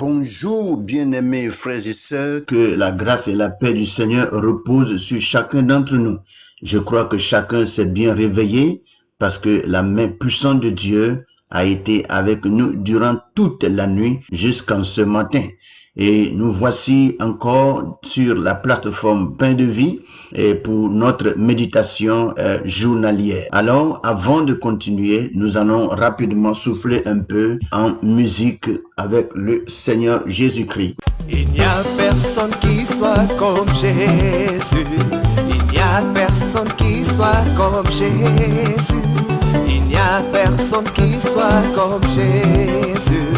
Bonjour, bien-aimés frères et sœurs, que la grâce et la paix du Seigneur reposent sur chacun d'entre nous. Je crois que chacun s'est bien réveillé parce que la main puissante de Dieu a été avec nous durant toute la nuit jusqu'en ce matin. Et nous voici encore sur la plateforme Pain de Vie et pour notre méditation journalière. Alors, avant de continuer, nous allons rapidement souffler un peu en musique avec le Seigneur Jésus-Christ. Il n'y a personne qui soit comme Jésus. Il n'y a personne qui soit comme Jésus. Il n'y a personne qui soit comme Jésus.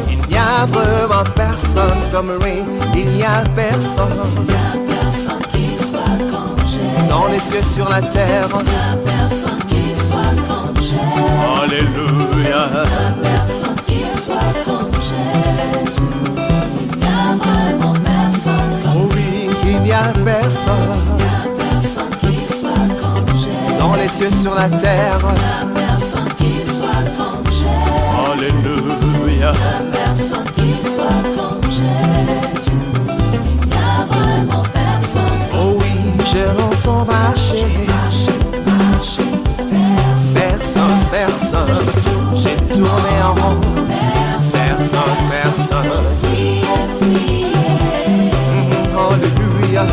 Il n'y a vraiment personne comme lui. Il n'y a personne. Il n'y a personne qui soit comme Jésus. Dans les cieux, sur la terre. Il n'y a personne qui soit comme Jésus. Alléluia. Il n'y a personne qui soit comme Jésus. Il n'y a vraiment personne comme Oh oui, il n'y a personne. Il n'y a personne qui soit comme Jésus. Dans les cieux, sur la terre. Il n'y a personne qui soit comme Jésus. Alléluia. Il n'y a personne qui soit comme Jésus. Il n'y a vraiment personne. Oh oui, je l'entends marcher. Personne. J'ai tourné en rond. Personne. Alléluia.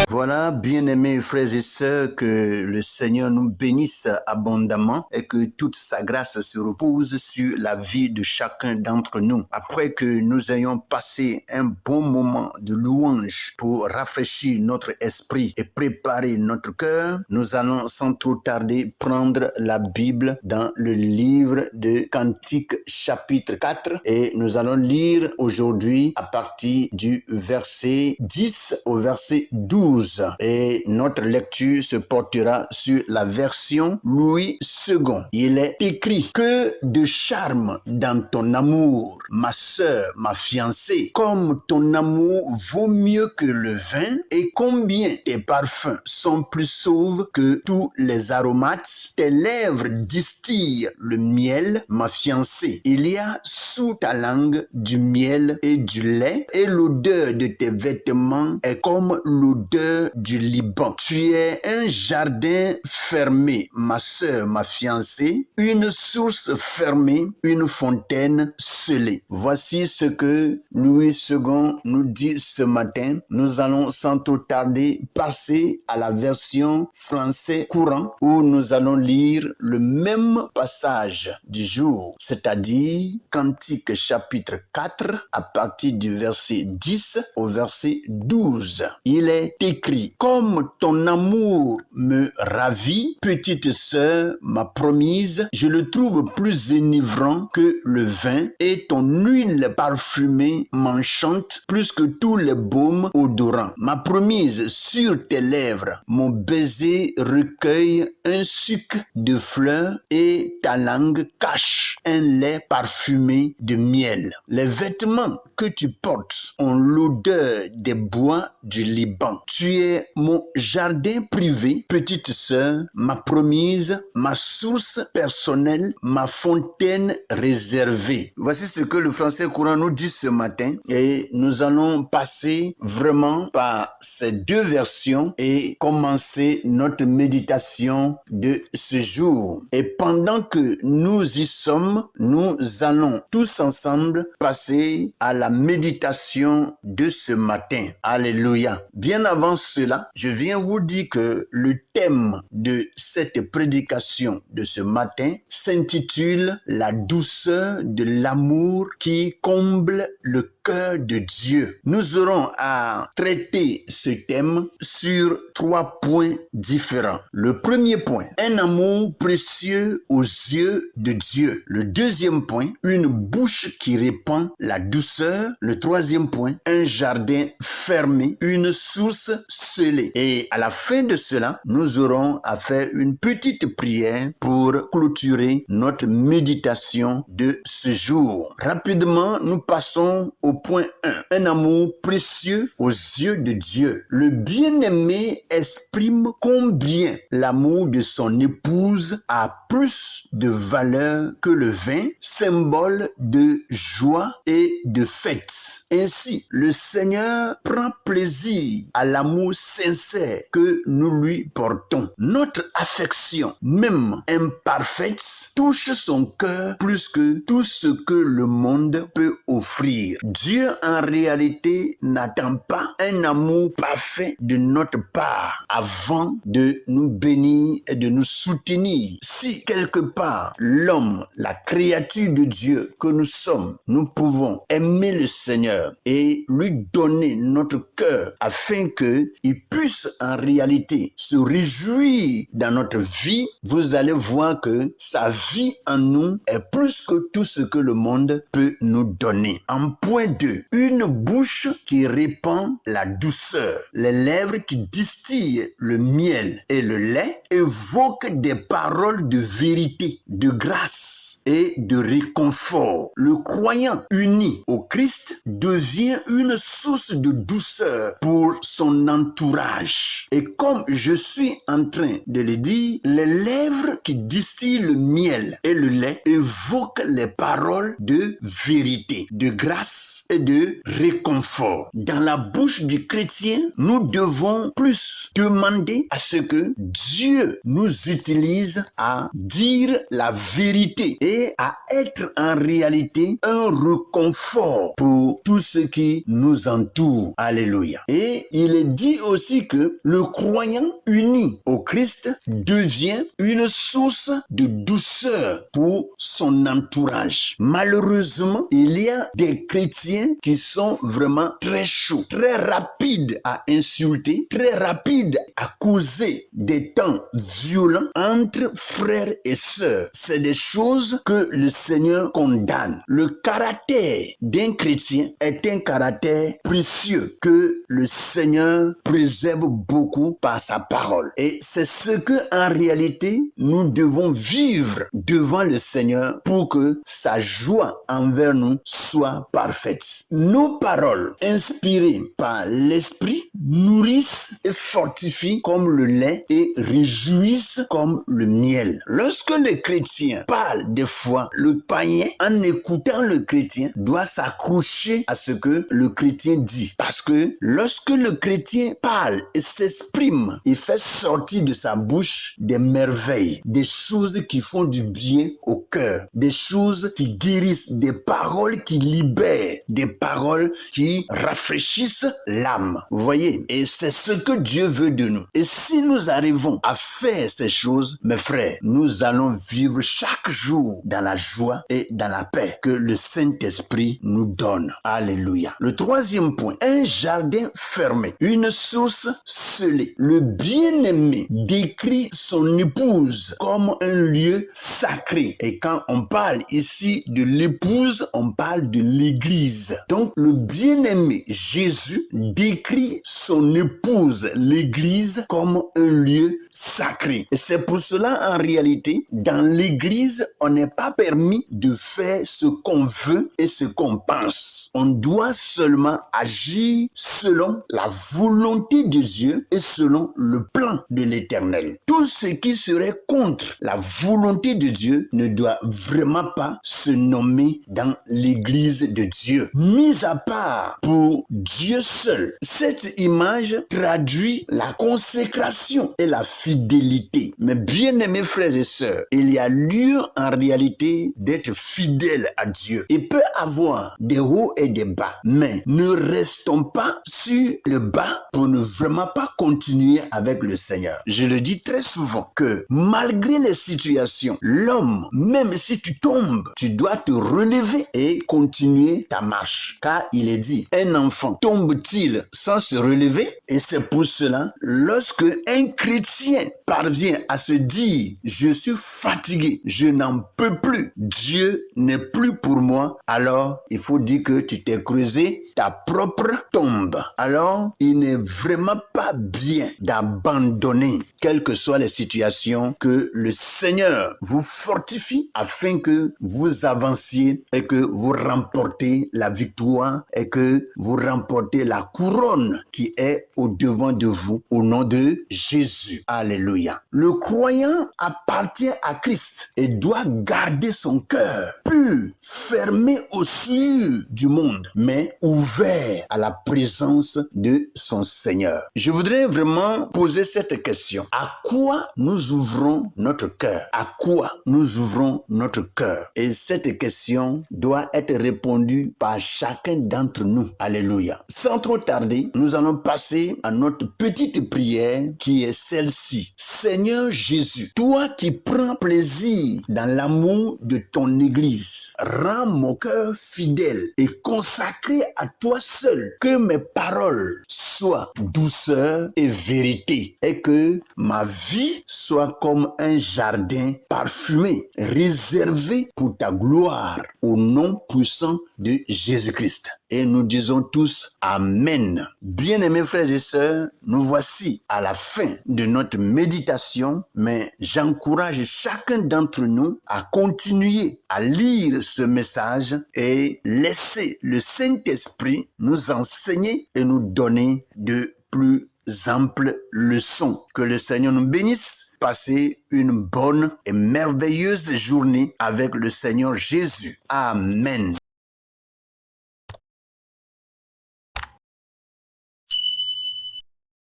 Voilà, bien-aimés frères et sœurs, que le Seigneur nous bénisse abondamment et que toute sa grâce se repose sur la vie de chacun d'entre nous. Après que nous ayons passé un bon moment de louange pour rafraîchir notre esprit et préparer notre cœur, nous allons sans trop tarder prendre la Bible dans le livre de Cantiques chapitre 4 et nous allons lire aujourd'hui à partir du verset 10 au verset 12. Et notre lecture se portera sur la version Louis II. Il est écrit que de charme dans ton amour, ma sœur, ma fiancée, comme ton amour vaut mieux que le vin et combien tes parfums sont plus sauves que tous les aromates. Tes lèvres distillent le miel, ma fiancée. Il y a sous ta langue du miel et du lait et l'odeur de tes vêtements est comme l'odeur du Liban. Tu es un jardin fermé, ma sœur, ma fiancée, une source fermée, une fontaine scellée. Voici ce que Louis II nous dit ce matin. Nous allons sans trop tarder passer à la version français courant où nous allons lire le même passage du jour, c'est-à-dire Cantique chapitre 4 à partir du verset 10 au verset 12. Il est écrit: comme ton amour me ravit, petite sœur, ma promise, je le trouve plus enivrant que le vin, et ton huile parfumée m'enchante plus que tous les baumes odorants. Ma promise, sur tes lèvres, mon baiser recueille un suc de fleurs et ta langue cache un lait parfumé de miel. Les vêtements que tu portes ont l'odeur des bois du Liban. Tu es mon jardin privé, petite sœur, ma promise, ma source personnelle, ma fontaine réservée. Voici ce que le français courant nous dit ce matin et nous allons passer vraiment par ces deux versions et commencer notre méditation de ce jour. Et pendant que nous y sommes, nous allons tous ensemble passer à la méditation de ce matin. Alléluia. Bien avant cela, je viens vous dire que le thème de cette prédication de ce matin s'intitule « La douceur de l'amour qui comble le cœur de Dieu ». Nous aurons à traiter ce thème sur 3 points différents. Le premier point, un amour précieux aux yeux de Dieu. Le deuxième point, une bouche qui répand la douceur. Le troisième point, un jardin fermé, une source scellée. Et à la fin de cela, nous aurons à faire une petite prière pour clôturer notre méditation de ce jour. Rapidement, nous passons au point 1. Un amour précieux aux yeux de Dieu. Le bien-aimé exprime combien l'amour de son épouse a plus de valeur que le vin, symbole de joie et de fête. Ainsi, le Seigneur prend plaisir à l'amour sincère que nous lui portons. Notre affection, même imparfaite, touche son cœur plus que tout ce que le monde peut offrir. Dieu, en réalité, n'attend pas un amour parfait de notre part avant de nous bénir et de nous soutenir. Si quelque part l'homme, la créature de Dieu que nous sommes, nous pouvons aimer le Seigneur et lui donner notre cœur afin qu'il puisse en réalité se réjouir dans notre vie, vous allez voir que sa vie en nous est plus que tout ce que le monde peut nous donner. En point 2, une bouche qui répand la douceur, les lèvres qui distillent le miel et le lait évoquent des paroles de vérité, de grâce et de réconfort. Le croyant uni au Christ devient une source de douceur pour son entourage. Et comme je suis en train de le dire, les lèvres qui distillent le miel et le lait évoquent les paroles de vérité, de grâce et de réconfort. Dans la bouche du chrétien, nous devons plus demander à ce que Dieu nous utilise à dire la vérité et à être en réalité un réconfort pour tout ce qui nous entoure. Alléluia. Et il est dit aussi que le croyant uni au Christ devient une source de douceur pour son entourage. Malheureusement, il y a des chrétiens qui sont vraiment très chauds, très rapides à insulter, très rapides à causer des temps violents entre frères et sœurs. C'est des choses que le Seigneur condamne. Le caractère d'un chrétien est un caractère précieux que le Seigneur préserve beaucoup par sa parole. Et c'est ce que, en réalité, nous devons vivre devant le Seigneur pour que sa joie envers nous soit parfaite. Nos paroles, inspirées par l'Esprit, nourrissent et fortifient comme le lait et réjouissent comme le miel. Lorsque le chrétien parle des fois, le païen, en écoutant le chrétien, doit s'accrocher à ce que le chrétien dit. Parce que lorsque le chrétien parle et s'exprime, il fait sortir de sa bouche des merveilles, des choses qui font du bien au cœur, des choses qui guérissent, des paroles qui libèrent, des paroles qui rafraîchissent l'âme. Vous voyez? Et c'est ce que Dieu veut de nous. Et si nous arrivons à faire ces choses, mes frères, nous allons vivre chaque jour dans la joie et dans la paix que le Saint-Esprit nous donne. Alléluia. Le troisième point, un jardin fermé, une source scellée. Le bien-aimé décrit son épouse comme un lieu sacré. Et quand on parle ici de l'épouse, on parle de l'église. Donc, le bien-aimé Jésus décrit son épouse, l'église, comme un lieu sacré. Et c'est pour cela, en réalité, dans l'église, on n'est pas permis de faire ce qu'on veut et ce qu'on pense. On doit seulement agir selon la volonté de Dieu et selon le plan de l'Éternel. Tout ce qui serait contre la volonté de Dieu ne doit vraiment pas se nommer dans l'église de Dieu. Mis à part pour Dieu seul, cette image traduit la consécration et la fidélité. Mais bien aimés frères et sœurs, il y a lieu en réalité d'être fidèle à Dieu. Il peut avoir des hauts et des bas, mais ne restons pas sur le bas pour ne vraiment pas continuer avec le Seigneur. Je le dis très souvent que malgré les situations, l'homme, même si tu tombes, tu dois te relever et continuer ta marche. Car il est dit, un enfant tombe-t-il sans se relever? Et c'est pour cela, lorsque un chrétien parvient à se dire, je suis fatigué, je n'en peux plus, Dieu n'est plus pour moi, alors il faut dire que tu t'es creusé ta propre tombe. Alors, il n'est vraiment pas bien d'abandonner, quelles que soient les situations, que le Seigneur vous fortifie afin que vous avanciez et que vous remportez la victoire et que vous remportez la couronne qui est au devant de vous au nom de Jésus. Alléluia. Le croyant, à partir appartient à Christ et doit garder son cœur pur, fermé au souillure du monde, mais ouvert à la présence de son Seigneur. Je voudrais vraiment poser cette question. À quoi nous ouvrons notre cœur? À quoi nous ouvrons notre cœur? Et cette question doit être répondue par chacun d'entre nous. Alléluia. Sans trop tarder, nous allons passer à notre petite prière qui est celle-ci. Seigneur Jésus, toi qui prends plaisir dans l'amour de ton Église, rends mon cœur fidèle et consacré à toi seul, que mes paroles soient douceur et vérité, et que ma vie soit comme un jardin parfumé, réservé pour ta gloire, au nom puissant de Jésus-Christ. Et nous disons tous Amen. Bien-aimés frères et sœurs, nous voici à la fin de notre méditation, mais j'encourage chacun d'entre nous à continuer à lire ce message et laisser le Saint-Esprit nous enseigner et nous donner de plus amples leçons. Que le Seigneur nous bénisse. Passez une bonne et merveilleuse journée avec le Seigneur Jésus. Amen.